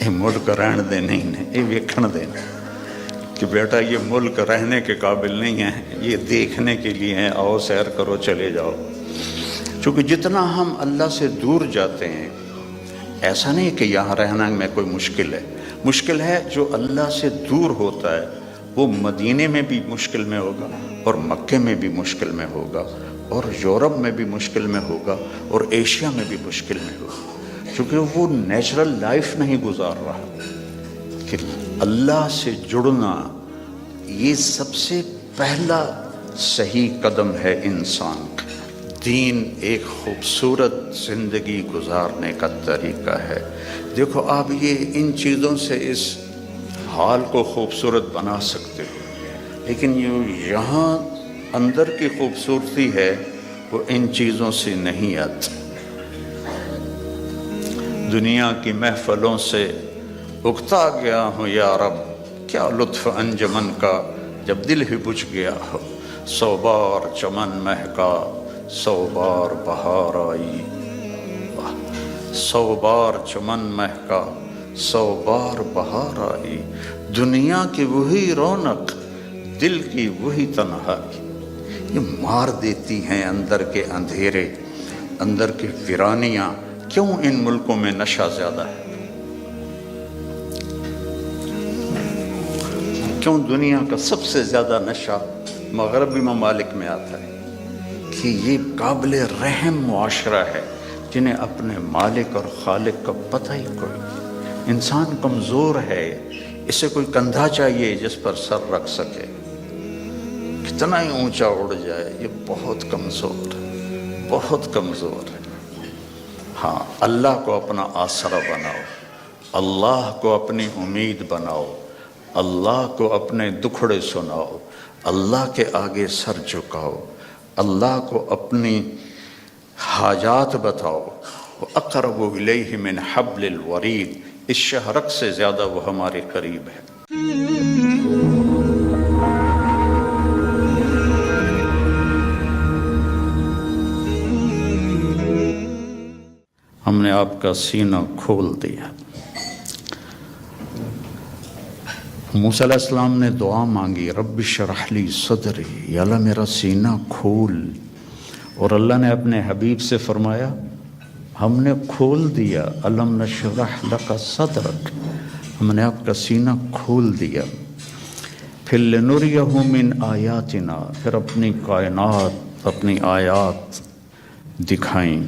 یہ ملک رہن دے نہیں ہے، یہ ویکھن دینا کہ بیٹا یہ ملک رہنے کے قابل نہیں ہے، یہ دیکھنے کے لیے ہیں، آؤ سیر کرو چلے جاؤ۔ چونکہ جتنا ہم اللہ سے دور جاتے ہیں، ایسا نہیں کہ یہاں رہنا میں کوئی مشکل ہے جو اللہ سے دور ہوتا ہے وہ مدینے میں بھی مشکل میں ہوگا، اور مکے میں بھی مشکل میں ہوگا، اور یورپ میں بھی مشکل میں ہوگا، اور ایشیا میں بھی مشکل میں ہوگا، چونکہ وہ نیچرل لائف نہیں گزار رہا۔ کہ اللہ سے جڑنا یہ سب سے پہلا صحیح قدم ہے انسان کا۔ دین ایک خوبصورت زندگی گزارنے کا طریقہ ہے۔ دیکھو آپ یہ ان چیزوں سے اس حال کو خوبصورت بنا سکتے ہو، لیکن یہاں اندر کی خوبصورتی ہے وہ ان چیزوں سے نہیں آتی۔ دنیا کی محفلوں سے اکتا گیا ہوں یا رب، کیا لطف انجمن کا جب دل ہی بجھ گیا ہو۔ 100 بار چمن مہکا 100 بار بہار آئی، 100 بار چمن مہکا 100 بار بہار آئی۔ دنیا کی وہی رونق، دل کی وہی تنہائی، یہ مار دیتی ہیں اندر کے اندھیرے، اندر کی ویرانیاں۔ کیوں ان ملکوں میں نشہ زیادہ ہے؟ کیوں دنیا کا سب سے زیادہ نشہ مغربی ممالک میں آتا ہے؟ کہ یہ قابل رحم معاشرہ ہے جنہیں اپنے مالک اور خالق کا پتہ ہی کوئی نہیں۔ انسان کمزور ہے، اسے کوئی کندھا چاہیے جس پر سر رکھ سکے، کتنا ہی اونچا اڑ جائے، یہ بہت کمزور ہے، بہت کمزور ہے۔ ہاں، اللہ کو اپنا آسرا بناؤ، اللہ کو اپنی امید بناؤ، اللہ کو اپنے دکھڑے سناؤ، اللہ کے آگے سر جھکاؤ، اللہ کو اپنی حاجات بتاؤ۔ وَأَقْرَبُ إِلَيْهِ مِنْ حَبْلِ الْوَرِيدِ، اس شہرک سے زیادہ وہ ہمارے قریب ہے۔ ہم نے آپ کا سینہ کھول دیا۔ موسیٰ علیہ السلام نے دعا مانگی، رب اشرح لی صدری، یا اللہ میرا سینہ کھول، اور اللہ نے اپنے حبیب سے فرمایا ہم نے کھول دیا، الم نشرح لک صدرک، ہم نے آپ کا سینہ کھول دیا۔ پھر لنریہ من آیاتنا، پھر اپنی کائنات، اپنی آیات دکھائیں۔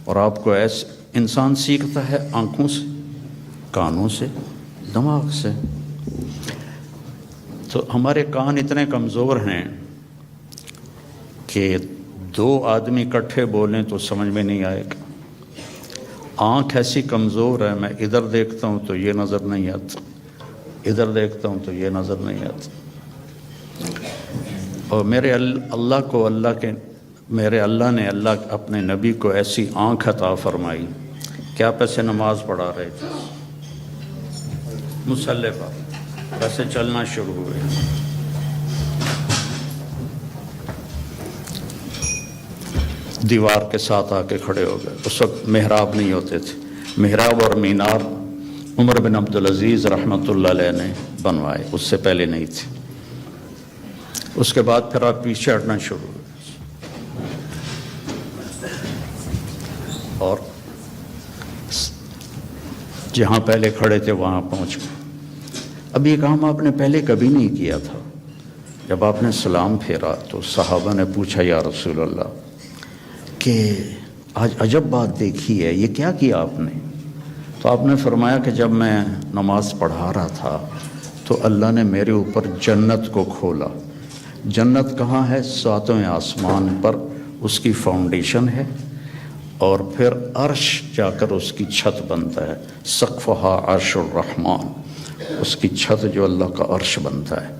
اور آپ کو ایسے انسان سیکھتا ہے آنکھوں سے، کانوں سے، دماغ سے۔ تو ہمارے کان اتنے کمزور ہیں کہ 2 آدمی اکٹھے بولیں تو سمجھ میں نہیں آئے گا۔ آنکھ ایسی کمزور ہے، میں ادھر دیکھتا ہوں تو یہ نظر نہیں آتا، ادھر دیکھتا ہوں تو یہ نظر نہیں آتا۔ اور میرے اللہ نے اپنے نبی کو ایسی آنکھ عطا فرمائی کہ آپ ایسے نماز پڑھا رہے تھے مصلی پر، ایسے چلنا شروع ہوئے، دیوار کے ساتھ آ کے کھڑے ہو گئے۔ اس وقت محراب نہیں ہوتے تھے، محراب اور مینار عمر بن عبدالعزیز رحمۃ اللہ علیہ نے بنوائے، اس سے پہلے نہیں تھے۔ اس کے بعد پھر آپ پیچھے ہٹنا شروع ہوئے اور جہاں پہلے کھڑے تھے وہاں پہنچ گئے۔ اب یہ کام آپ نے پہلے کبھی نہیں کیا تھا۔ جب آپ نے سلام پھیرا تو صحابہ نے پوچھا یا رسول اللہ کہ آج عجب بات دیکھی ہے، یہ کیا کیا آپ نے؟ تو آپ نے فرمایا کہ جب میں نماز پڑھا رہا تھا تو اللہ نے میرے اوپر جنت کو کھولا۔ جنت کہاں ہے؟ 7ویں آسمان پر اس کی فاؤنڈیشن ہے، اور پھر عرش جا کر اس کی چھت بنتا ہے، سقفہا عرش الرحمن، اس کی چھت جو اللہ کا عرش بنتا ہے۔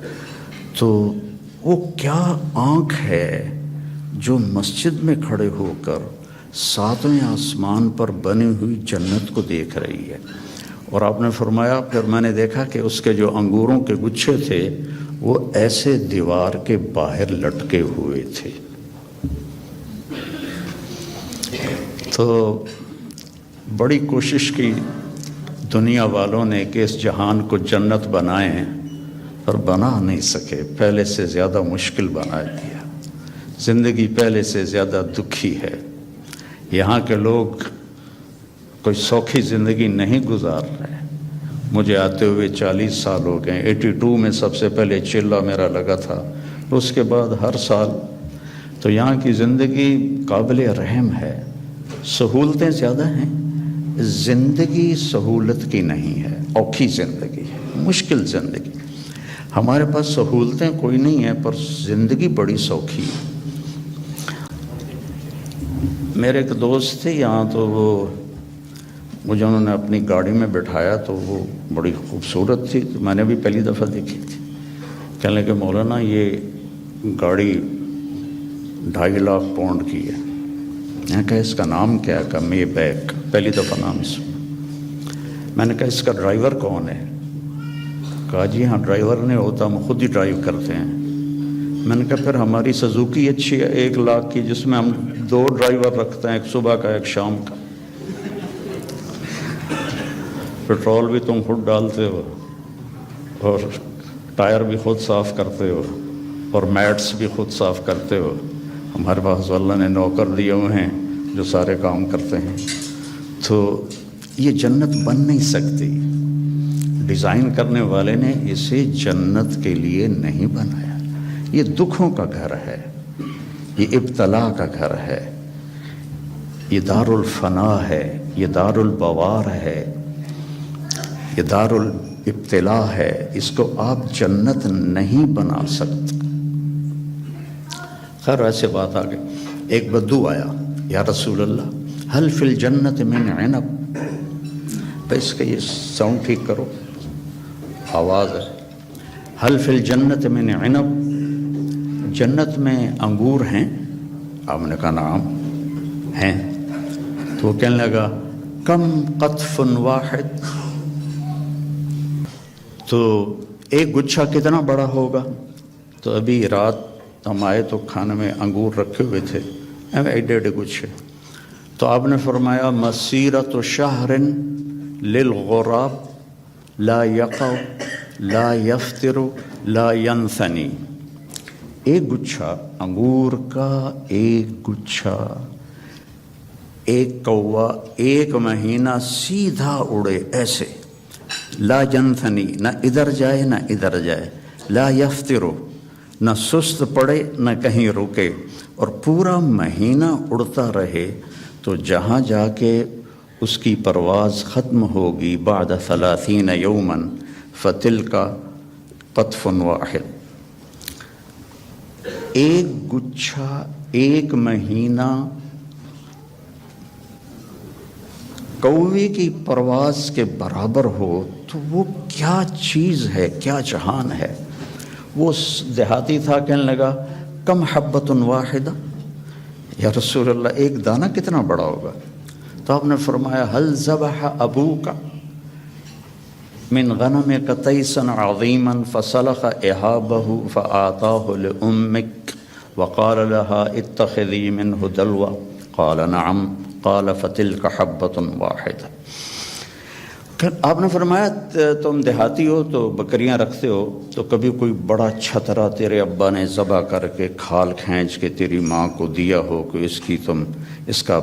تو وہ کیا آنکھ ہے جو مسجد میں کھڑے ہو کر 7ویں آسمان پر بنی ہوئی جنت کو دیکھ رہی ہے۔ اور آپ نے فرمایا پھر میں نے دیکھا کہ اس کے جو انگوروں کے گچھے تھے وہ ایسے دیوار کے باہر لٹکے ہوئے تھے۔ تو بڑی کوشش کی دنیا والوں نے کہ اس جہان کو جنت بنائیں اور بنا نہیں سکے، پہلے سے زیادہ مشکل بنا دیا، زندگی پہلے سے زیادہ دکھی ہے۔ یہاں کے لوگ کوئی سوکھی زندگی نہیں گزار رہے۔ مجھے آتے ہوئے 40 سال ہو گئے، 82 میں سب سے پہلے چلہ میرا لگا تھا، اس کے بعد ہر سال۔ تو یہاں کی زندگی قابل رحم ہے، سہولتیں زیادہ ہیں، زندگی سہولت کی نہیں ہے، اوکھی زندگی ہے، مشکل زندگی۔ ہمارے پاس سہولتیں کوئی نہیں ہیں پر زندگی بڑی سوکھی ہے۔ میرے ایک دوست تھے یہاں، تو وہ مجھے انہوں نے اپنی گاڑی میں بٹھایا، تو وہ بڑی خوبصورت تھی، تو میں نے بھی پہلی دفعہ دیکھی تھی۔ کہنے لگے مولانا یہ گاڑی 2.5 لاکھ پاؤنڈ کی ہے۔ میں نے کہا اس کا نام کیا ہے؟ کہا مے بیک، پہلی دفعہ نام سنا۔ میں نے کہا اس کا ڈرائیور کون ہے؟ کہا جی ہاں ڈرائیور نہیں ہوتا، ہم خود ہی ڈرائیو کرتے ہیں۔ میں نے کہا پھر ہماری سزوکی اچھی ہے 1 لاکھ کی، جس میں ہم 2 ڈرائیور رکھتے ہیں، ایک صبح کا ایک شام کا، پیٹرول بھی تم خود ڈالتے ہو اور ٹائر بھی خود صاف کرتے ہو اور میٹس بھی خود صاف کرتے ہو۔ ہمارے پاس اللہ نے نوکر دیے ہوئے ہیں جو سارے کام کرتے ہیں۔ تو یہ جنت بن نہیں سکتی، ڈیزائن کرنے والے نے اسے جنت کے لیے نہیں بنایا۔ یہ دکھوں کا گھر ہے، یہ ابتلا کا گھر ہے، یہ دار الفنا ہے، یہ دار البوار ہے، یہ دار الابتلا ہے۔ اس کو آپ جنت نہیں بنا سکتے۔ خیر ایسے بات آگے، ایک بدو آیا، یا رسول اللہ حل فی الجنت من عنب، بس کہ یہ ساؤنڈ ٹھیک کرو، آواز ہے، حل فی الجنت من عنب، جنت میں انگور ہیں؟ آپ نے کہا نعم ہیں۔ تو وہ کہنے لگا کم قطف واحد، تو ایک گچھا کتنا بڑا ہوگا؟ تو ابھی رات ہم آئے تو کھانے میں انگور رکھے ہوئے تھے، ایڈے گچھے۔ تو آپ نے فرمایا مسیرۃ شہر للغراب لا یقع لا یفطر لا ینثنی، ایک گچھا انگور کا، ایک گچھا، ایک کوا 1 مہینہ سیدھا اڑے ایسے، لا ینثنی، نہ ادھر جائے نہ ادھر جائے، لا یفطر، نہ سست پڑے نہ کہیں رکے، اور پورا مہینہ اڑتا رہے، تو جہاں جا کے اس کی پرواز ختم ہوگی بعد 30 یوما فتلک قطف واحد، ایک گچھا 1 مہینہ کوے کی پرواز کے برابر ہو تو وہ کیا چیز ہے، کیا جہان ہے۔ وہ دیہاتی تھا، کہنے لگا کم حبۃ واحدہ، یا رسول اللہ ایک دانہ کتنا بڑا ہوگا؟ تو آپ نے فرمایا حل ذبح ابوک من غنمک تیسا عظیما فسلخ احابہ فآتاہ لأمک وقال لها اتخذی منہ دلوا، قال نعم، قال فتلک حبۃ واحدہ۔ آپ نے فرمایا تم دیہاتی ہو تو بکریاں رکھتے ہو، تو کبھی کوئی بڑا چھترا تیرے ابا نے ذبح کر کے کھال کھینچ کے تیری ماں کو دیا ہو کہ اس کا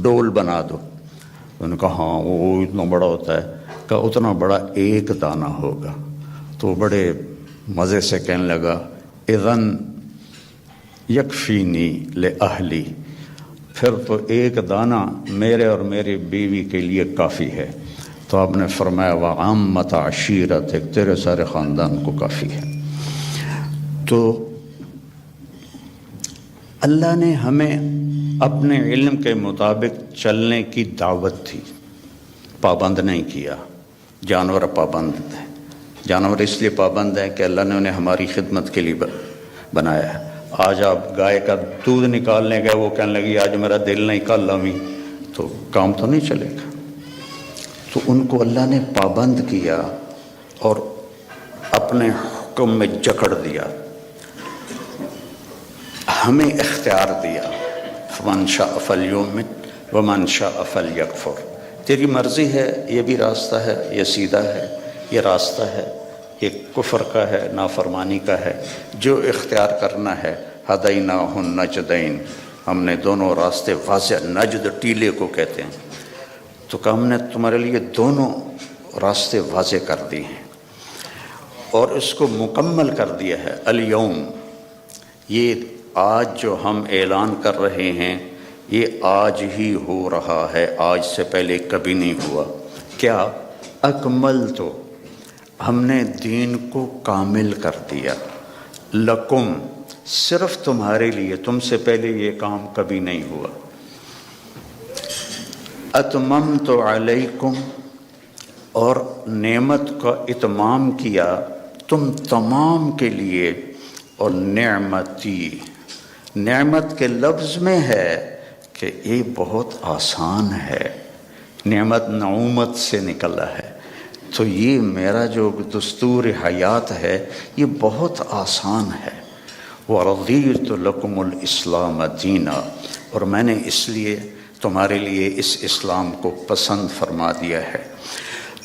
ڈول بنا دو؟ انہوں نے کہا ہاں وہ اتنا بڑا ہوتا ہے۔ کہا اتنا بڑا ایک دانہ ہوگا۔ تو بڑے مزے سے کہنے لگا اذن یکفینی لأہلی، پھر تو ایک دانہ میرے اور میری بیوی کے لیے کافی ہے۔ تو آپ نے فرمایا وعامۃ عشیرتک، تیرے سارے خاندان کو کافی ہے۔ تو اللہ نے ہمیں اپنے علم کے مطابق چلنے کی دعوت تھی، پابند نہیں کیا۔ جانور پابند ہیں، جانور اس لیے پابند ہیں کہ اللہ نے انہیں ہماری خدمت کے لیے بنایا ہے۔ آج آپ گائے کا دودھ نکالنے گئے، وہ کہنے لگی آج میرا دل نہیں کل امی، تو کام تو نہیں چلے گا۔ تو ان کو اللہ نے پابند کیا اور اپنے حکم میں جکڑ دیا، ہمیں اختیار دیا، فمن شاء فلیؤمن ومن شاء فلیکفر، تیری مرضی ہے، یہ بھی راستہ ہے، یہ سیدھا ہے، یہ راستہ ہے، یہ کفر کا ہے، نافرمانی کا ہے، جو اختیار کرنا ہے۔ ہدیناہ النجدین، ہم نے دونوں راستے واضح، نجد ٹیلے کو کہتے ہیں، تو کہ ہم نے تمہارے لیے دونوں راستے واضح کر دی ہیں اور اس کو مکمل کر دیا ہے۔ الیوم، یہ آج جو ہم اعلان کر رہے ہیں یہ آج ہی ہو رہا ہے، آج سے پہلے کبھی نہیں ہوا۔ کیا؟ اکمل، تو ہم نے دین کو کامل کر دیا، لکم، صرف تمہارے لیے، تم سے پہلے یہ کام کبھی نہیں ہوا۔ اتممت علیکم، اور نعمت کا اتمام کیا تم تمام کے لیے، اور نعمتی، نعمت کے لفظ میں ہے کہ یہ بہت آسان ہے، نعمت نعومت سے نکلا ہے، تو یہ میرا جو دستور حیات ہے یہ بہت آسان ہے۔ وَرَضِيتُ لَكُمُ الْإِسْلَامَ دِينًا، اور میں نے اس لیے تمہارے لیے اس اسلام کو پسند فرما دیا ہے۔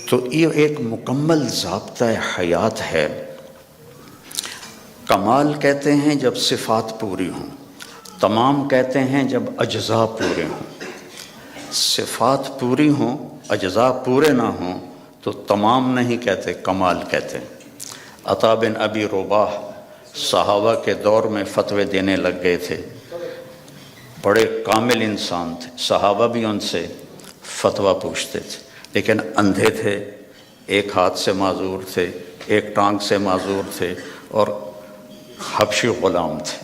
تو یہ ایک مکمل ضابطہ حیات ہے۔ کمال کہتے ہیں جب صفات پوری ہوں، تمام کہتے ہیں جب اجزاء پورے ہوں۔ صفات پوری ہوں، اجزاء پورے نہ ہوں تو تمام نہیں کہتے، کمال کہتے ہیں۔ عطا بن ابی رباح صحابہ کے دور میں فتوے دینے لگ گئے تھے، بڑے کامل انسان تھے، صحابہ بھی ان سے فتویٰ پوچھتے تھے، لیکن اندھے تھے، ایک ہاتھ سے معذور تھے، ایک ٹانگ سے معذور تھے، اور حبشی غلام تھے،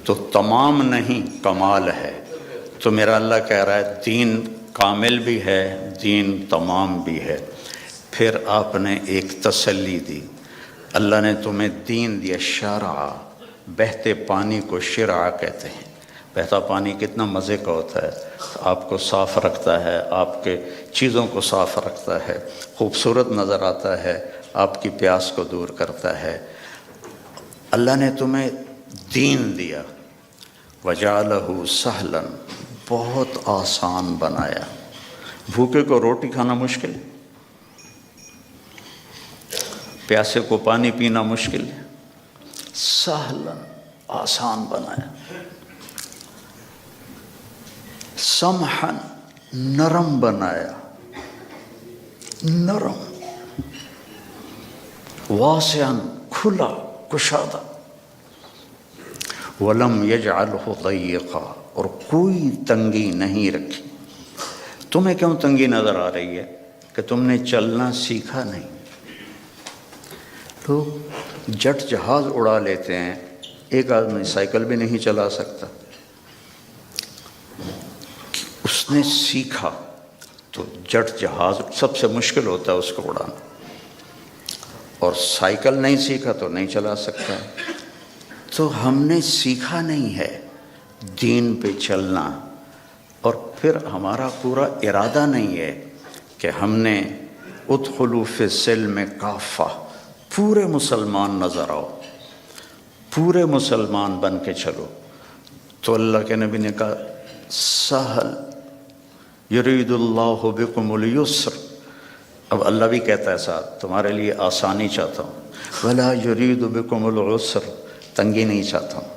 تو تمام نہیں کمال ہے۔ تو میرا اللہ کہہ رہا ہے دین کامل بھی ہے، دین تمام بھی ہے۔ پھر آپ نے ایک تسلی دی، اللہ نے تمہیں دین دیا، شرع، بہتے پانی کو شرع کہتے ہیں۔ بہتا پانی کتنا مزے کا ہوتا ہے، آپ کو صاف رکھتا ہے، آپ کے چیزوں کو صاف رکھتا ہے، خوبصورت نظر آتا ہے، آپ کی پیاس کو دور کرتا ہے۔ اللہ نے تمہیں دین دیا، وَجَعَلَهُ سَهْلًا، بہت آسان بنایا۔ بھوکے کو روٹی کھانا مشکل، پیاسے کو پانی پینا مشکل، سہلاً، آسان بنایا۔ سمحاً، نرم بنایا، نرم، واسعاً، کھلا، کشادہ، وَلَمْ يَجْعَلْهُ ضَيِّقًا، اور کوئی تنگی نہیں رکھی۔ تمہیں کیوں تنگی نظر آ رہی ہے؟ کہ تم نے چلنا سیکھا نہیں۔ لوگ جٹ جہاز اڑا لیتے ہیں، ایک آدمی سائیکل بھی نہیں چلا سکتا۔ اس نے سیکھا تو جٹ جہاز سب سے مشکل ہوتا ہے اس کو اڑانا، اور سائیکل نہیں سیکھا تو نہیں چلا سکتا۔ تو ہم نے سیکھا نہیں ہے دین پہ چلنا، اور پھر ہمارا پورا ارادہ نہیں ہے کہ ہم نے ادخلوا فی السلم کافہ، پورے مسلمان نظر آؤ، پورے مسلمان بن کے چلو۔ تو اللہ کے نبی نے کہا سہل، یرید اللہ بکم الیسر، اب اللہ بھی کہتا ہے ساتھ تمہارے لیے آسانی چاہتا ہوں، ولا یرید بکم العسر، تنگی نہیں چاہتا ہوں،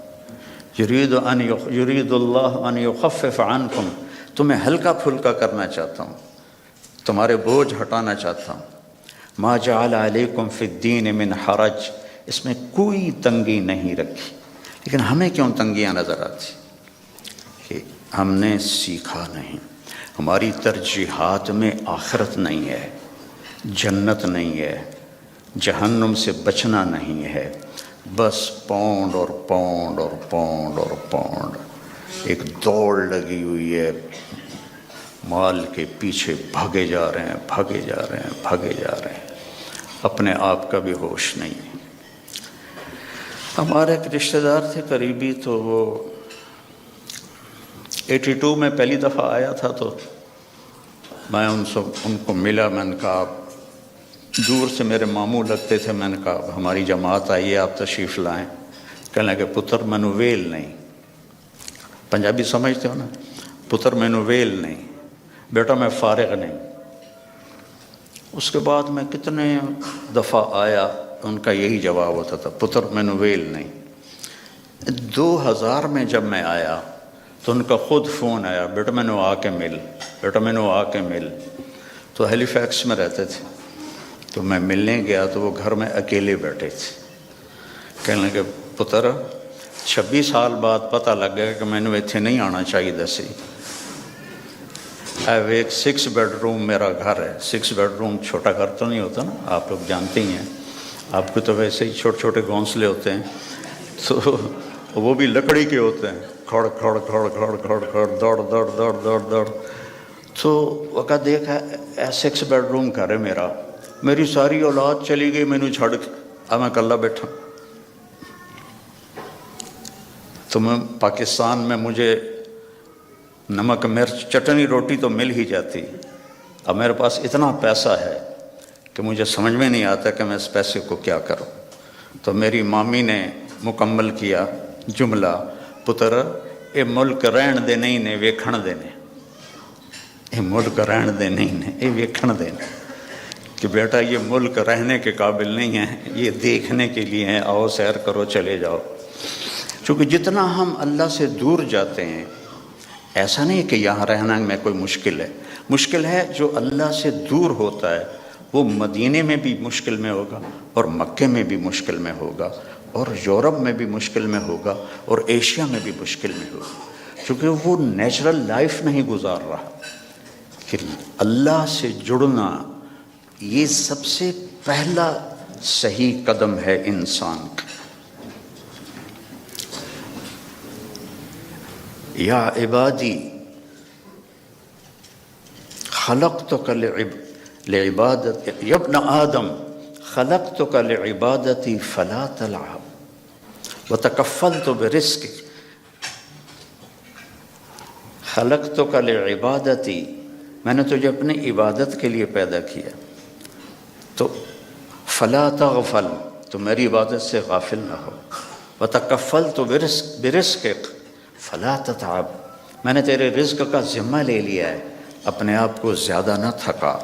یرید اللہ ان یخفف عنکم، تمہیں ہلکا پھلکا کرنا چاہتا ہوں، تمہارے بوجھ ہٹانا چاہتا ہوں۔ ما جعل علیکم فی الدین من حرج، اس میں کوئی تنگی نہیں رکھی۔ لیکن ہمیں کیوں تنگیاں نظر آتی؟ کہ ہم نے سیکھا نہیں، ہماری ترجیحات میں آخرت نہیں ہے، جنت نہیں ہے، جہنم سے بچنا نہیں ہے، بس پاؤنڈ اور پاؤنڈ اور پاؤنڈ اور پاؤنڈ، ایک دوڑ لگی ہوئی ہے، مال کے پیچھے بھاگے جا رہے ہیں، بھاگے جا رہے ہیں، بھاگے جا رہے ہیں، اپنے آپ کا بھی ہوش نہیں ہے۔ ہمارے ایک رشتہ دار تھے قریبی، تو وہ 82 میں پہلی دفعہ آیا تھا، تو میں ان کو ملا، میں نے کہا دور سے میرے ماموں لگتے تھے، میں نے کہا ہماری جماعت آئی ہے، آپ تشریف لائیں۔ کہنے لگے پتر مینو ویل نہیں، پنجابی سمجھتے ہو نا، پتر مینو ویل نہیں، بیٹا میں فارغ نہیں. اس کے بعد میں کتنے دفعہ آیا، ان کا یہی جواب ہوتا تھا، پتر مینو ویل نہیں. 2000 میں جب میں آیا تو ان کا خود فون آیا، بیٹا مینو آ کے مل، بیٹا مینو آ کے مل. تو ہیلی فیکس میں رہتے تھے، تو میں ملنے گیا تو وہ گھر میں اکیلے بیٹھے تھے. کہنے لگے پتر 26 سال بعد پتہ لگ گیا کہ میں نے اتنے نہیں آنا چاہیے دسی. ایک 6 بیڈ روم میرا گھر ہے. 6 بیڈ روم چھوٹا گھر تو نہیں ہوتا نا، آپ لوگ جانتے ہی ہیں. آپ کو تو ویسے ہی چھوٹے چھوٹے گھونسلے ہوتے ہیں، تو وہ بھی لکڑی کے ہوتے ہیں. کھڑ کھڑ کھڑ کھڑ کھڑ کھڑ دوڑ دوڑ دوڑ دوڑ دوڑ. تو وقت دیکھا 6 بیڈ روم گھر ہے میرا، میری ساری اولاد چلی گئی مینو چھڑ کے، اب میں کلا بیٹھا. تو میں پاکستان میں مجھے نمک مرچ چٹنی روٹی تو مل ہی جاتی. اب میرے پاس اتنا پیسہ ہے کہ مجھے سمجھ میں نہیں آتا کہ میں اس پیسے کو کیا کروں. تو میری مامی نے مکمل کیا جملہ، پتر اے ملک رہن دے نہیں نے ویکھن دے نے. اے ملک رہن دے نہیں نے، اے ویکھن دے نے. کہ بیٹا یہ ملک رہنے کے قابل نہیں ہے، یہ دیکھنے کے لیے ہیں، آؤ سیر کرو چلے جاؤ. چونکہ جتنا ہم اللہ سے دور جاتے ہیں، ایسا نہیں کہ یہاں رہنا میں کوئی مشکل ہے. مشکل ہے جو اللہ سے دور ہوتا ہے، وہ مدینے میں بھی مشکل میں ہوگا، اور مکے میں بھی مشکل میں ہوگا، اور یورپ میں بھی مشکل میں ہوگا، اور ایشیا میں بھی مشکل میں ہوگا. چونکہ وہ نیچرل لائف نہیں گزار رہا. کہ اللہ سے جڑنا یہ سب سے پہلا صحیح قدم ہے انسان کا. یا عبادی خلقتک لعبادت، یا ابن آدم خلقتک لعبادتی فلا تلعب وتکفلت برزقک. خلقتک لعبادتی، میں نے تجھے اپنی عبادت کے لیے پیدا کیا، تو فلا تغفل، تو میری عبادت سے غافل نہ ہو. وتکفلت برزقک فلا تتعب، میں نے تیرے رزق کا ذمہ لے لیا ہے، اپنے آپ کو زیادہ نہ تھکا،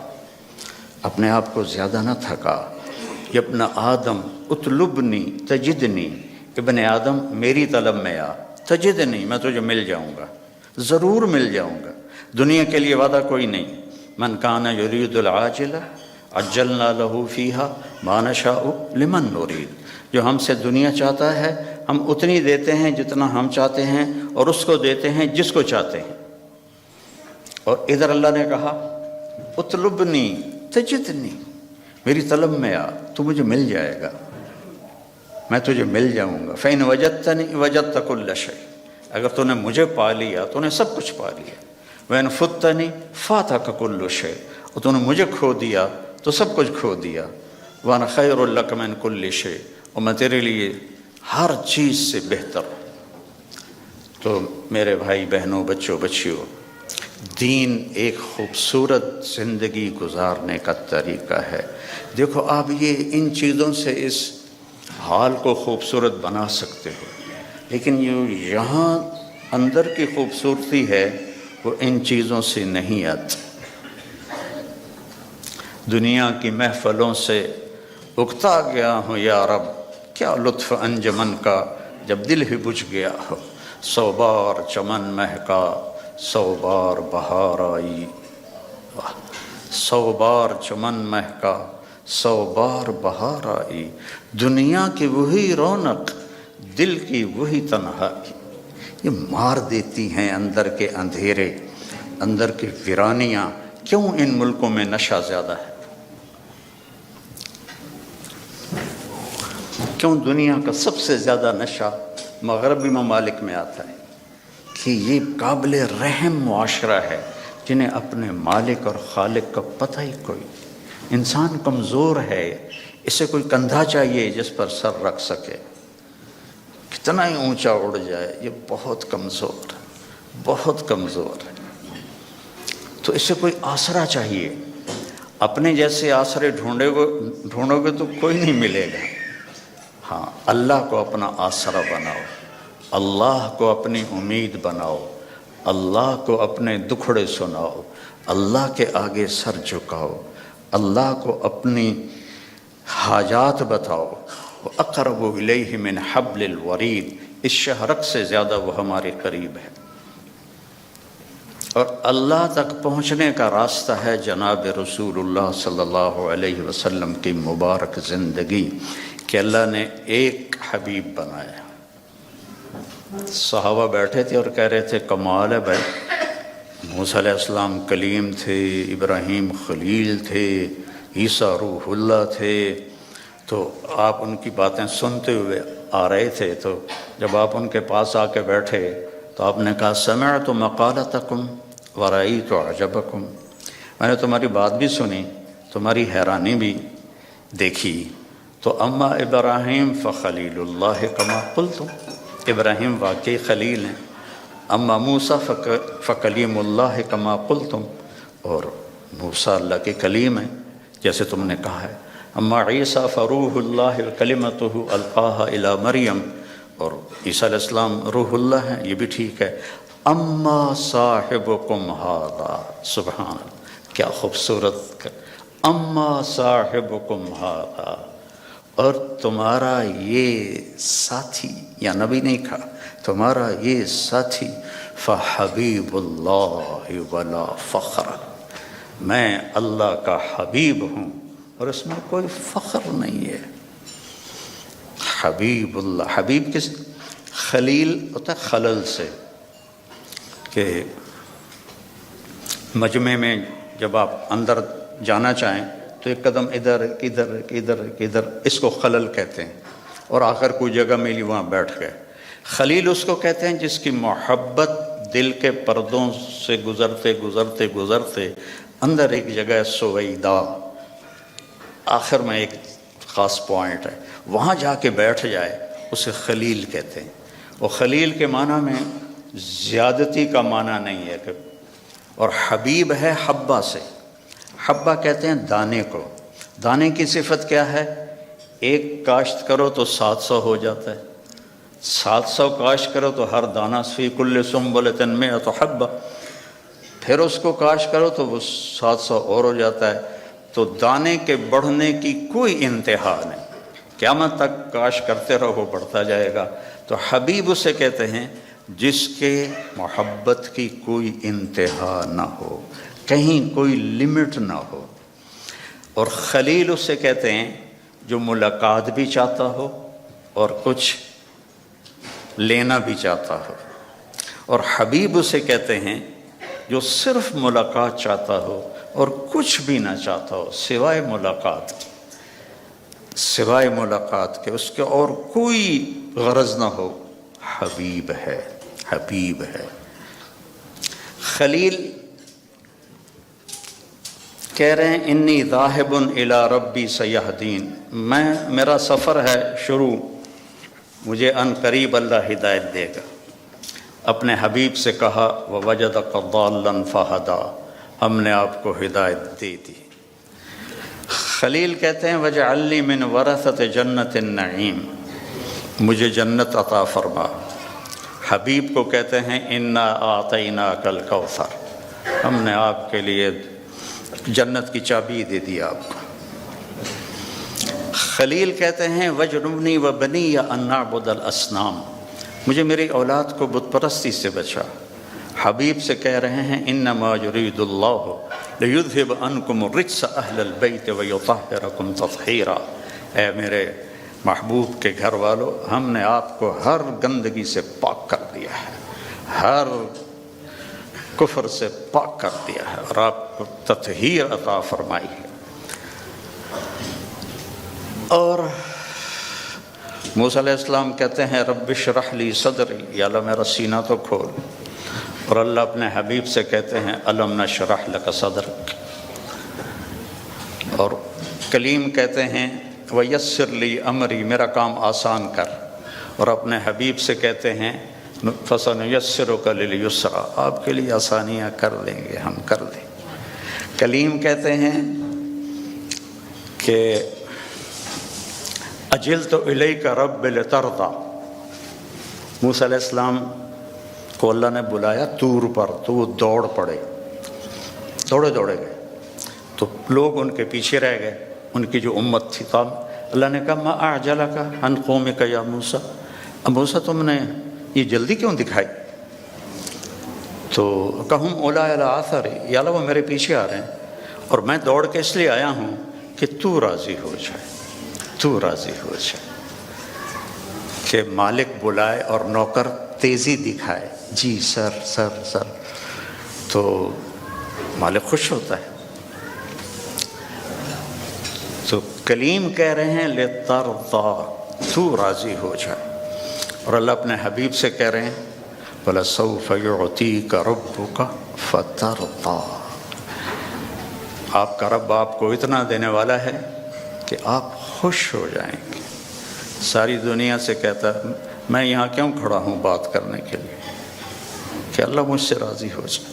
اپنے آپ کو زیادہ نہ تھکا. یا ابن آدم اطلبنی تجدنی، ابن آدم میری طلب میں آ، تجدنی میں تجھے مل جاؤں گا، ضرور مل جاؤں گا. دنیا کے لیے وعدہ کوئی نہیں. من کان یرید العاجلہ عجلنا لہ فیہا ما نشاء لمن نرید. جو ہم سے دنیا چاہتا ہے ہم اتنی دیتے ہیں جتنا ہم چاہتے ہیں، اور اس کو دیتے ہیں جس کو چاہتے ہیں. اور ادھر اللہ نے کہا اطلبنی تجدنی، میری طلب میں آ، تو مجھے مل جائے گا، میں تجھے مل جاؤں گا. فإن وجدتنی وجدت کل شیء، اگر تو نے مجھے پا لیا تو نے سب کچھ پا لیا. وإن فتنی فاتک کل شیء، اور تو نے مجھے کھو دیا تو سب کچھ کھو دیا. وأنا خیر لک من کل شیء، اور میں تیرے لیے ہر چیز سے بہتر. تو میرے بھائی بہنوں، بچوں بچیوں، دین ایک خوبصورت زندگی گزارنے کا طریقہ ہے. دیکھو آپ یہ ان چیزوں سے اس حال کو خوبصورت بنا سکتے ہو، لیکن یہاں اندر کی خوبصورتی ہے وہ ان چیزوں سے نہیں آتی. دنیا کی محفلوں سے اکتا گیا ہوں یا رب، کیا لطف انجمن کا جب دل ہی بجھ گیا ہو. 100 بار چمن مہکا 100 بار بہار آئی، 100 بار چمن مہکا 100 بار بہار آئی. دنیا کی وہی رونق، دل کی وہی تنہائی، یہ مار دیتی ہیں اندر کے اندھیرے، اندر کی ویرانیاں. کیوں ان ملکوں میں نشہ زیادہ ہے؟ کیوں دنیا کا سب سے زیادہ نشہ مغربی ممالک میں آتا ہے؟ کہ یہ قابل رحم معاشرہ ہے جنہیں اپنے مالک اور خالق کا پتہ ہی کوئی. انسان کمزور ہے، اسے کوئی کندھا چاہیے جس پر سر رکھ سکے. کتنا ہی اونچا اڑ جائے یہ بہت کمزور ہے، بہت کمزور ہے. تو اسے کوئی آسرا چاہیے. اپنے جیسے آسرے ڈھونڈو گے تو کوئی نہیں ملے گا. ہاں، اللہ کو اپنا آسرا بناؤ، اللہ کو اپنی امید بناؤ، اللہ کو اپنے دکھڑے سناؤ، اللہ کے آگے سر جھکاؤ، اللہ کو اپنی حاجات بتاؤ۔ وَأَقْرَبُ إِلَيْهِ مِنْ حَبْلِ الْوَرِيدِ، اس شہرک سے زیادہ وہ ہمارے قریب ہے۔ اور اللہ تک پہنچنے کا راستہ ہے جناب رسول اللہ صلی اللہ علیہ وسلم کی مبارک زندگی، کہ اللہ نے ایک حبیب بنایا۔ صحابہ بیٹھے تھے اور کہہ رہے تھے کمال ہے بھائی، موسیٰ علیہ السلام کلیم تھے، ابراہیم خلیل تھے، عیسیٰ روح اللہ تھے، تو آپ ان کی باتیں سنتے ہوئے آ رہے تھے، تو جب آپ ان کے پاس آ کے بیٹھے تو آپ نے کہا سمعت مقالتکم ورأیت عجبکم، میں نے تمہاری بات بھی سنی، تمہاری حیرانی بھی دیکھی۔ تو اما ابراہیم فخلیل اللہ کما قلتم، ابراہیم واقعی خلیل ہیں۔ اما موسیٰ فکلیم اللہ کما قلتم، اور موسیٰ اللہ کے کلیم ہیں جیسے تم نے کہا ہے۔ اما عیسیٰ فروح اللہ کلمتہ القاہا الی مریم، اور عیسیٰ علیہ السلام روح اللہ ہیں، یہ بھی ٹھیک ہے۔ اما صاحبکم ھذا، سبحان اللہ، کیا خوبصورت، اما صاحبکم ھذا، اور تمہارا یہ ساتھی، یا نبی نہیں کہا، تمہارا یہ ساتھی فحبیب اللہ ولا فخر، میں اللہ کا حبیب ہوں اور اس میں کوئی فخر نہیں ہے۔ حبیب اللہ، حبیب کس، خلیل ہوتا ہے خلل سے، کہ مجمع میں جب آپ اندر جانا چاہیں تو ایک قدم ادھر ادھر ادھر ادھر، اس کو خلل کہتے ہیں، اور آخر کوئی جگہ ملی وہاں بیٹھ گئے۔ خلیل اس کو کہتے ہیں جس کی محبت دل کے پردوں سے گزرتے گزرتے گزرتے اندر ایک جگہ سویدہ، آخر میں ایک خاص پوائنٹ ہے، وہاں جا کے بیٹھ جائے، اسے خلیل کہتے ہیں۔ اور خلیل کے معنی میں زیادتی کا معنی نہیں ہے، اور حبیب ہے حبہ سے، حبہ کہتے ہیں دانے کو۔ دانے کی صفت کیا ہے؟ ایک کاشت کرو تو 700 ہو جاتا ہے، 700 کاشت کرو تو ہر دانہ فی کل سنبلۃ مئۃ حبہ، پھر اس کو کاشت کرو تو وہ 700 اور ہو جاتا ہے۔ تو دانے کے بڑھنے کی کوئی انتہا نہیں، قیامت تک کاشت کرتے رہو، بڑھتا جائے گا۔ تو حبیب اسے کہتے ہیں جس کے محبت کی کوئی انتہا نہ ہو، کہیں کوئی لمٹ نہ ہو۔ اور خلیل اسے کہتے ہیں جو ملاقات بھی چاہتا ہو اور کچھ لینا بھی چاہتا ہو، اور حبیب اسے کہتے ہیں جو صرف ملاقات چاہتا ہو اور کچھ بھی نہ چاہتا ہو سوائے ملاقات کی، سوائے ملاقات کے، اس کے اور کوئی غرض نہ ہو، حبیب ہے، حبیب ہے۔ خلیل کہہ رہے ہیں انی ذاہب الی ربی سیہدین، میرا سفر ہے شروع، مجھے ان قریب اللہ ہدایت دے گا۔ اپنے حبیب سے کہا ووجدک ضالا فہدی، ہم نے آپ کو ہدایت دے دی۔ خلیل کہتے ہیں وجعل لی من ورثۃ جنت النعیم، مجھے جنت عطا فرما۔ حبیب کو کہتے ہیں انا اعطیناک الکوثر، ہم نے آپ کے لیے جنت کی چابی دے دی آپ کو۔ خلیل کہتے ہیں وجنبنی وبنی ان نعبد الاصنام، مجھے میری اولاد کو بت پرستی سے بچا۔ حبیب سے کہہ رہے ہیں انما یرید اللہ لیذھب عنکم الرجس اہل البیت ویطہرکم تطہیرا، اے میرے محبوب کے گھر والو، ہم نے آپ کو ہر گندگی سے پاک کر دیا ہے، ہر کفر سے پاک کر دیا ہے، اور آپ کو تطہیر عطا فرمائی ہے۔ اور موسیٰ علیہ السلام کہتے ہیں رب اشرح لی صدری، یا اللہ میرا سینہ تو کھول، اور اللہ اپنے حبیب سے کہتے ہیں الم نشرح لک صدرک۔ اور کلیم کہتے ہیں ویسر لی امری، میرا کام آسان کر، اور اپنے حبیب سے کہتے ہیں فسنیسرک للیسرا، آپ کے لیے آسانیاں کر دیں گے، ہم کر دیں۔ کلیم کہتے ہیں کہ اجلت الیک رب لترضی، موسیٰ علیہ السلام کو اللہ نے بلایا طور پر، تو وہ دوڑ پڑے، دوڑے گئے، تو لوگ ان کے پیچھے رہ گئے، ان کی جو امت تھی۔ تو اللہ نے کہا ما اعجلک عن قومک یا موسیٰ، موسیٰ تم نے یہ جلدی کیوں دکھائی؟ تو کہم اولیٰ علی آثری، یا اللہ وہ میرے پیچھے آ رہے ہیں، اور میں دوڑ کے اس لیے آیا ہوں کہ تو راضی ہو جائے، تو راضی ہو جائے، کہ مالک بلائے اور نوکر تیزی دکھائے، جی سر سر سر، تو مالک خوش ہوتا ہے۔ تو کلیم کہہ رہے ہیں لِتَرْضَىٰ، تو راضی ہو جائے، اور اللہ اپنے حبیب سے کہہ رہے ہیں وَلَسَوْفَ يُعْطِيكَ رَبُّكَ فَتَرْضَىٰ، آپ کا رب آپ کو اتنا دینے والا ہے کہ آپ خوش ہو جائیں گے۔ ساری دنیا سے کہتا ہے میں یہاں کیوں کھڑا ہوں بات کرنے کے لیے، کہ اللہ مجھ سے راضی ہو جائے،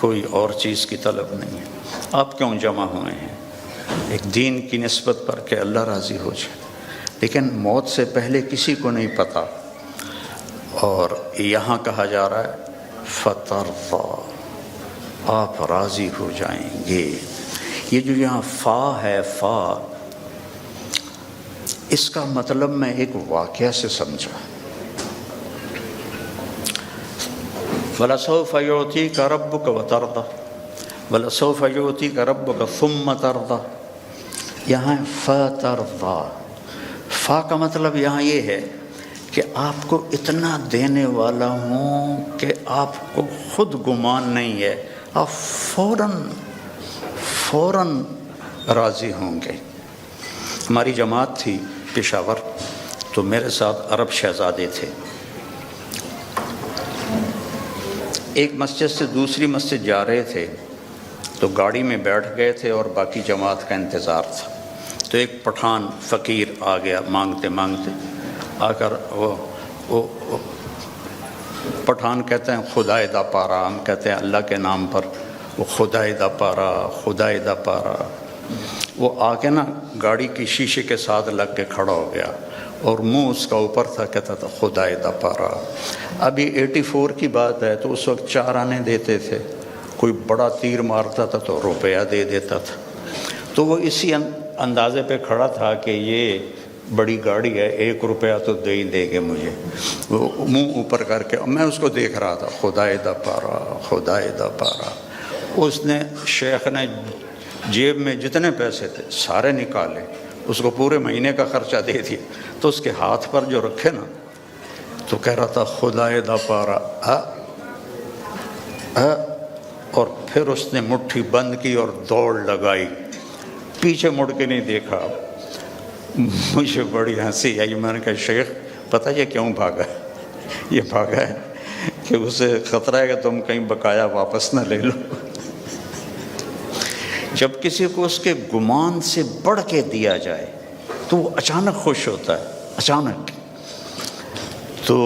کوئی اور چیز کی طلب نہیں ہے۔ آپ کیوں جمع ہوئے ہیں؟ ایک دین کی نسبت پر کہ اللہ راضی ہو جائے، لیکن موت سے پہلے کسی کو نہیں پتہ، اور یہاں کہا جا رہا ہے فَتَرْضَىٰ، آپ راضی ہو جائیں گے۔ یہ جو یہاں فا ہے، فا، اس کا مطلب میں ایک واقعہ سے سمجھا۔ وَلَسَوْفَ يُعْطِيكَ رَبُّكَ وَتَرْضَىٰ، وَلَسَوْفَ يُعْطِيكَ رَبُّكَ ثُمَّ تَرْضَىٰ، یہاں فَتَرْضَىٰ، فا کا مطلب یہاں یہ ہے کہ آپ کو اتنا دینے والا ہوں کہ آپ کو خود گمان نہیں ہے، آپ فوراً راضی ہوں گے۔ ہماری جماعت تھی پشاور، تو میرے ساتھ عرب شہزادے تھے، ایک مسجد سے دوسری مسجد جا رہے تھے، تو گاڑی میں بیٹھ گئے تھے اور باقی جماعت کا انتظار تھا۔ تو ایک پٹھان فقیر آ گیا مانگتے مانگتے، آ کر وہ پٹھان کہتے ہیں خدائے دا پارا، ہم کہتے ہیں اللہ کے نام پر، وہ خدائے دا پارا، خدائے دا پارا، وہ آ کے نا گاڑی کی شیشے کے ساتھ لگ کے کھڑا ہو گیا، اور منہ اس کا اوپر تھا، کہتا تھا خدائے دا پارا۔ ابھی 84 کی بات ہے، تو اس وقت 4 آنے دیتے تھے، کوئی بڑا تیر مارتا تھا تو روپیہ دے دیتا تھا، تو وہ اسی اندازے پہ کھڑا تھا کہ یہ بڑی گاڑی ہے، 1 روپیہ تو دے ہی دے گے مجھے، وہ منہ اوپر کر کے، میں اس کو دیکھ رہا تھا، خدائے دا پارا، خدائے دا پارا۔ اس نے، شیخ نے جیب میں جتنے پیسے تھے سارے نکالے، اس کو پورے مہینے کا خرچہ دے دیا، تو اس کے ہاتھ پر جو رکھے نا، تو کہہ رہا تھا خدائے دا پارا، اور پھر اس نے مٹھی بند کی اور دوڑ لگائی، پیچھے مڑ کے نہیں دیکھا۔ مجھے بڑی ہنسی آئی، میں نے کہا شیخ پتہ یہ کیوں بھاگا؟ یہ بھاگا ہے کہ اسے خطرہ ہے کہ تم کہیں بقایا واپس نہ لے لو۔ جب کسی کو اس کے گمان سے بڑھ کے دیا جائے تو وہ اچانک خوش ہوتا ہے، اچانک۔ تو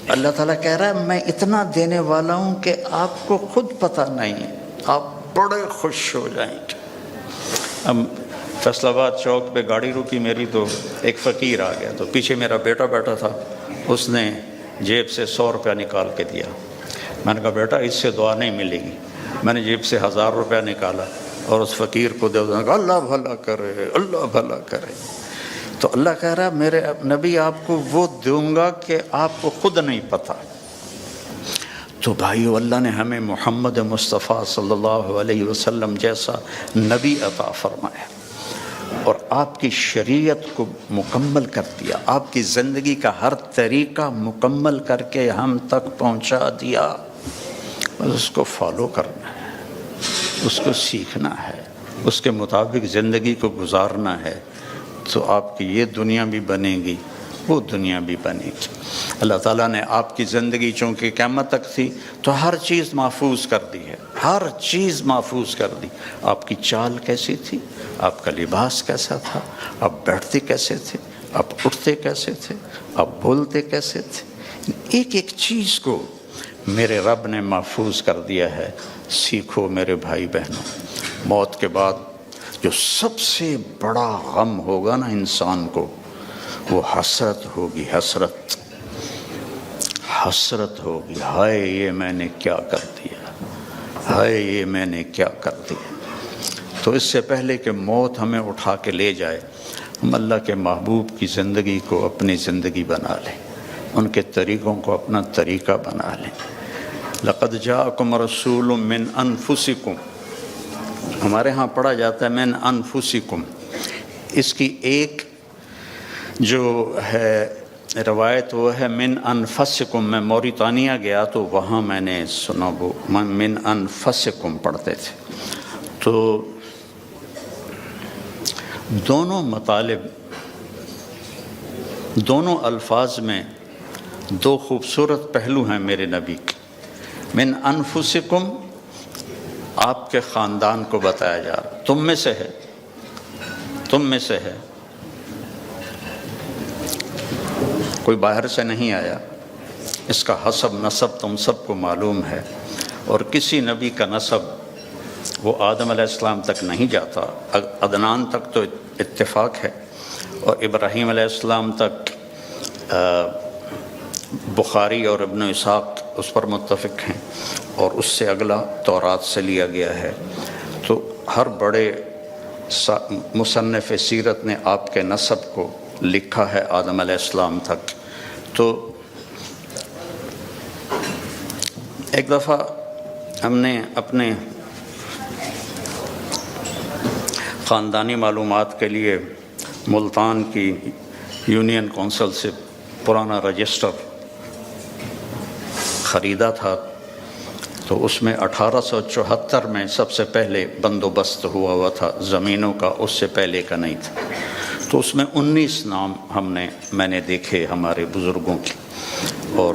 اللہ تعالیٰ کہہ رہا ہے میں اتنا دینے والا ہوں کہ آپ کو خود پتہ نہیں ہے، آپ بڑے خوش ہو جائیں گے۔ اب فیصل آباد چوک پہ گاڑی رکی میری، تو ایک فقیر آ گیا، تو پیچھے میرا بیٹا بیٹھا تھا، اس نے جیب سے 100 روپیہ نکال کے دیا۔ میں نے کہا بیٹا اس سے دعا نہیں ملے گی۔ میں نے جیب سے 1000 روپیہ نکالا اور اس فقیر کو دے دیا، اللہ بھلا کرے، اللہ بھلا کرے۔ تو اللہ کہہ رہا ہے میرے نبی آپ کو وہ دوں گا کہ آپ کو خود نہیں پتہ۔ تو بھائیو، اللہ نے ہمیں محمد مصطفیٰ صلی اللہ علیہ وسلم جیسا نبی عطا فرمایا، اور آپ کی شریعت کو مکمل کر دیا، آپ کی زندگی کا ہر طریقہ مکمل کر کے ہم تک پہنچا دیا۔ بس اس کو فالو کرنا ہے، اس کو سیکھنا ہے، اس کے مطابق زندگی کو گزارنا ہے، تو آپ کی یہ دنیا بھی بنے گی، وہ دنیا بھی بنے گی۔ اللہ تعالیٰ نے آپ کی زندگی چونکہ قیامت تک تھی تو ہر چیز محفوظ کر دی ہے، ہر چیز محفوظ کر دی۔ آپ کی چال کیسی تھی، آپ کا لباس کیسا تھا، آپ بیٹھتے کیسے تھے، آپ اٹھتے کیسے تھے، آپ بولتے کیسے تھے، ایک ایک چیز کو میرے رب نے محفوظ کر دیا ہے۔ سیکھو میرے بھائی بہنوں، موت کے بعد جو سب سے بڑا غم ہوگا نا انسان کو، وہ حسرت ہوگی، حسرت۔ حسرت ہوگی، ہائے یہ میں نے کیا کر دیا، ہائے یہ میں نے کیا کر دیا۔ تو اس سے پہلے کہ موت ہمیں اٹھا کے لے جائے، ہم اللہ کے محبوب کی زندگی کو اپنی زندگی بنا لیں، ان کے طریقوں کو اپنا طریقہ بنا لیں۔ لقد جاءکم رسول من انفسکم، ہمارے ہاں پڑھا جاتا ہے من انفسکم، اس کی ایک جو ہے روایت وہ ہے من انفسکم۔ میں موریتانیہ گیا تو وہاں میں نے سنا وہ من انفسکم پڑھتے تھے۔ تو دونوں مطالب، دونوں الفاظ میں دو خوبصورت پہلو ہیں میرے نبی کے۔ من انفسکم آپ کے خاندان کو بتایا جا رہا، تم میں سے ہے، تم میں سے ہے، کوئی باہر سے نہیں آیا، اس کا حسب نسب تم سب کو معلوم ہے، اور کسی نبی کا نسب وہ آدم علیہ السلام تک نہیں جاتا، عدنان تک تو اتفاق ہے، اور ابراہیم علیہ السلام تک بخاری اور ابن اسحاق اس پر متفق ہیں، اور اس سے اگلا تورات سے لیا گیا ہے۔ تو ہر بڑے مصنف سیرت نے آپ کے نسب کو لکھا ہے آدم علیہ السلام تک۔ تو ایک دفعہ ہم نے اپنے خاندانی معلومات کے لیے ملتان کی یونین کونسل سے پرانا رجسٹر خریدا تھا، تو اس میں 1874 میں سب سے پہلے بندوبست ہوا تھا زمینوں کا، اس سے پہلے کا نہیں تھا۔ تو اس میں 19 نام میں نے دیکھے ہمارے بزرگوں کی، اور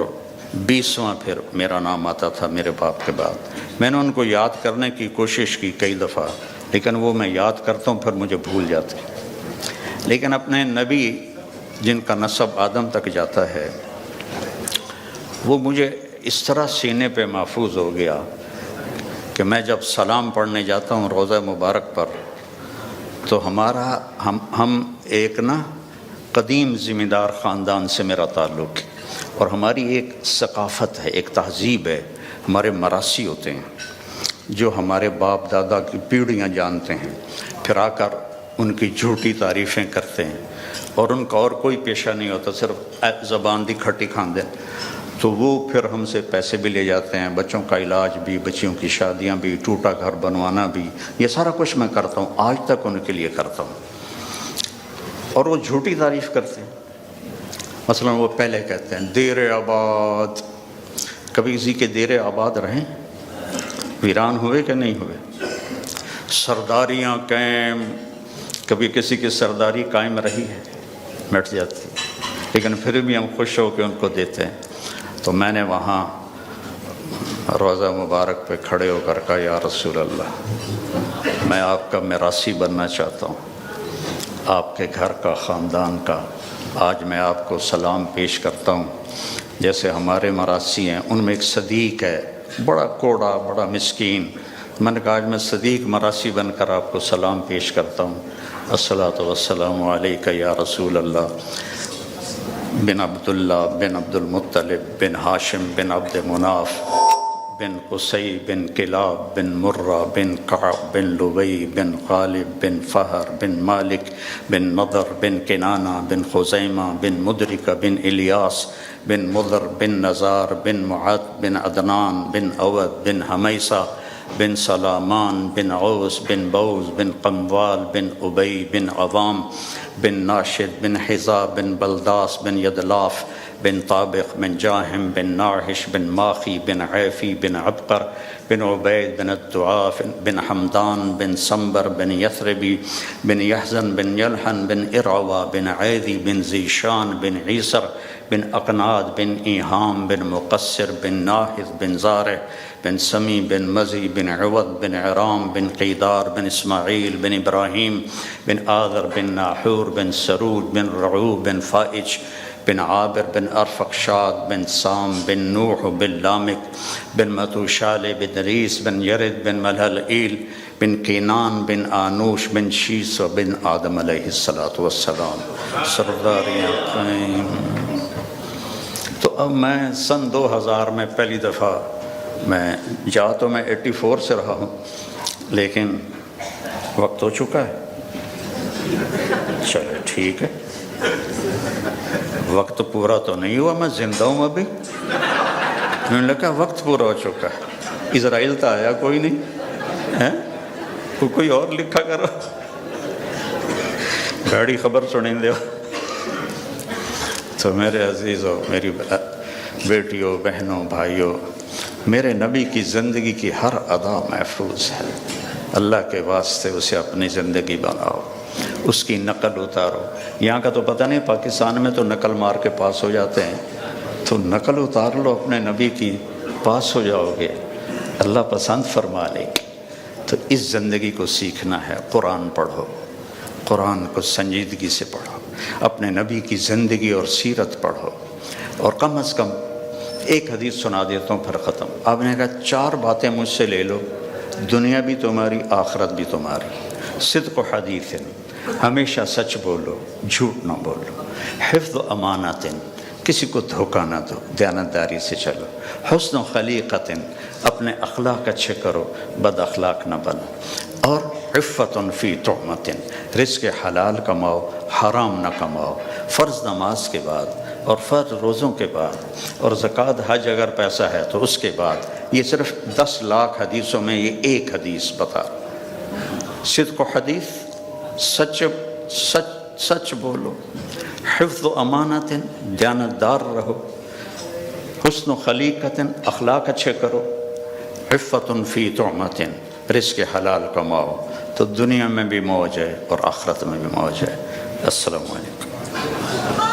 20واں پھر میرا نام آتا تھا میرے باپ کے بعد۔ میں نے ان کو یاد کرنے کی کوشش کی کئی دفعہ، لیکن وہ میں یاد کرتا ہوں پھر مجھے بھول جاتے۔ لیکن اپنے نبی جن کا نسب آدم تک جاتا ہے، وہ مجھے اس طرح سینے پہ محفوظ ہو گیا کہ میں جب سلام پڑھنے جاتا ہوں روضہ مبارک پر، تو ہم ایک قدیم ذمہ دار خاندان سے میرا تعلق ہے، اور ہماری ایک ثقافت ہے، ایک تہذیب ہے، ہمارے مراثی ہوتے ہیں جو ہمارے باپ دادا کی پیڑھیاں جانتے ہیں، پھر آ کر ان کی جھوٹی تعریفیں کرتے ہیں، اور ان کا اور کوئی پیشہ نہیں ہوتا، صرف زبان دی کھٹی کھاندے۔ تو وہ پھر ہم سے پیسے بھی لے جاتے ہیں، بچوں کا علاج بھی، بچیوں کی شادیاں بھی، ٹوٹا گھر بنوانا بھی، یہ سارا کچھ میں کرتا ہوں، آج تک ان کے لیے کرتا ہوں، اور وہ جھوٹی تعریف کرتے ہیں۔ مثلا وہ پہلے کہتے ہیں دیر آباد، کبھی کسی کے دیر آباد رہیں، ویران ہوئے کہ نہیں ہوئے؟ سرداریاں قائم، کبھی کسی کی سرداری قائم رہی ہے؟ مٹ جاتی، لیکن پھر بھی ہم خوش ہو کے ان کو دیتے ہیں۔ تو میں نے وہاں روضہ مبارک پہ کھڑے ہو کر کہا یا رسول اللہ، میں آپ کا میراثی بننا چاہتا ہوں، آپ کے گھر کا، خاندان کا۔ آج میں آپ کو سلام پیش کرتا ہوں، جیسے ہمارے مراثی ہیں، ان میں ایک صدیق ہے، بڑا کوڑا، بڑا مسکین۔ میں نے کہا آج میں صدیق مراثی بن کر آپ کو سلام پیش کرتا ہوں، الصلاۃ والسلام علیک یا رسول اللہ، بن عبداللہ بن عبد المطلب بن ہاشم بن عبد مناف بن قصی بن کلاب بن مرہ بن کعب بن لبی بن غالب بن فہر بن مالک بن نضر بن کنانہ بن خزیمہ بن مدرکہ بن الیاس بن مضر بن نزار بن معد بن عدنان بن اود بن حمیسہ بن سلامان بن عوس بن بوز بن قموال بن ابی بن عوام بن ناشد بن حذا بن بلداس بن یدلاف بن طابق بن جاہم بن ناحش بن ماخی بن عیفی بن عبقر بن عبید بن الدعاف بن حمدان بن سمبر بن یثربی بن یحزن بن یلحن بن ارعوا بن عیدی بن زیشان بن عیسر بن اقناد بن ایہام بن مقصر بن ناحذ بن زارع بن سمی بن مزی بن عوض بن عرام بن قیدار بن اسماعیل بن ابراہیم بن آذر بن ناحور بن سرود بن رعوب بن فائج بن عابر بن ارفقشاد بن سام بن نوح بن لامک بن متوشال بن ریس بن یرد بن ملحلئیل بن کینان بن آنوش بن شیس و بن آدم علیہ السلام سرداریاں قائم۔ تو تو اب میں سن 2000 میں پہلی دفعہ میں تو میں 84 سے رہا ہوں، لیکن وقت ہو چکا ہے. چلے ٹھیک ہے، وقت پورا تو نہیں ہوا، میں زندہ ہوں ابھی. میں نے کہا وقت پورا ہو چکا ہے. اسرائیل تو آیا کوئی نہیں ہے، کوئی اور لکھا کرو، گاڑی خبر سنیں دے. تو میرے عزیزوں، میری بیٹیوں، بہنوں، بھائیوں، میرے نبی کی زندگی کی ہر ادا محفوظ ہے. اللہ کے واسطے اسے اپنی زندگی بناؤ، اس کی نقل اتارو. یہاں کا تو پتہ نہیں، پاکستان میں تو نقل مار کے پاس ہو جاتے ہیں، تو نقل اتار لو اپنے نبی کی، پاس ہو جاؤ گے، اللہ پسند فرما لے. تو اس زندگی کو سیکھنا ہے. قرآن پڑھو، قرآن کو سنجیدگی سے پڑھو، اپنے نبی کی زندگی اور سیرت پڑھو، اور کم از کم ایک حدیث سنا دیتا ہوں پھر ختم. آپ نے کہا 4 باتیں مجھ سے لے لو، دنیا بھی تمہاری، آخرت بھی تمہاری. صدق و حدیث، ہمیشہ سچ بولو، جھوٹ نہ بولو. حفظ و امانت، کسی کو دھوکہ نہ دو، دیانتداری سے چلو. حسن و خلیقت، اپنے اخلاق اچھے کرو، بد اخلاق نہ بنو. اور عفت فی تہمت، رزق حلال کماؤ، حرام نہ کماؤ. فرض نماز کے بعد، اور فرض روزوں کے بعد، اور زکوٰۃ حج اگر پیسہ ہے تو اس کے بعد. یہ صرف 10 لاکھ حدیثوں میں یہ ایک حدیث بتا. صدق و حدیث، سچ بولو. حفظ و امانت، دیانتدار رہو. حسن و خلیقت، اخلاق اچھے کرو. عفت فی تہمت، رزق حلال کماؤ، تو دنیا میں بھی موج ہے اور آخرت میں بھی موج ہے. السلام علیکم.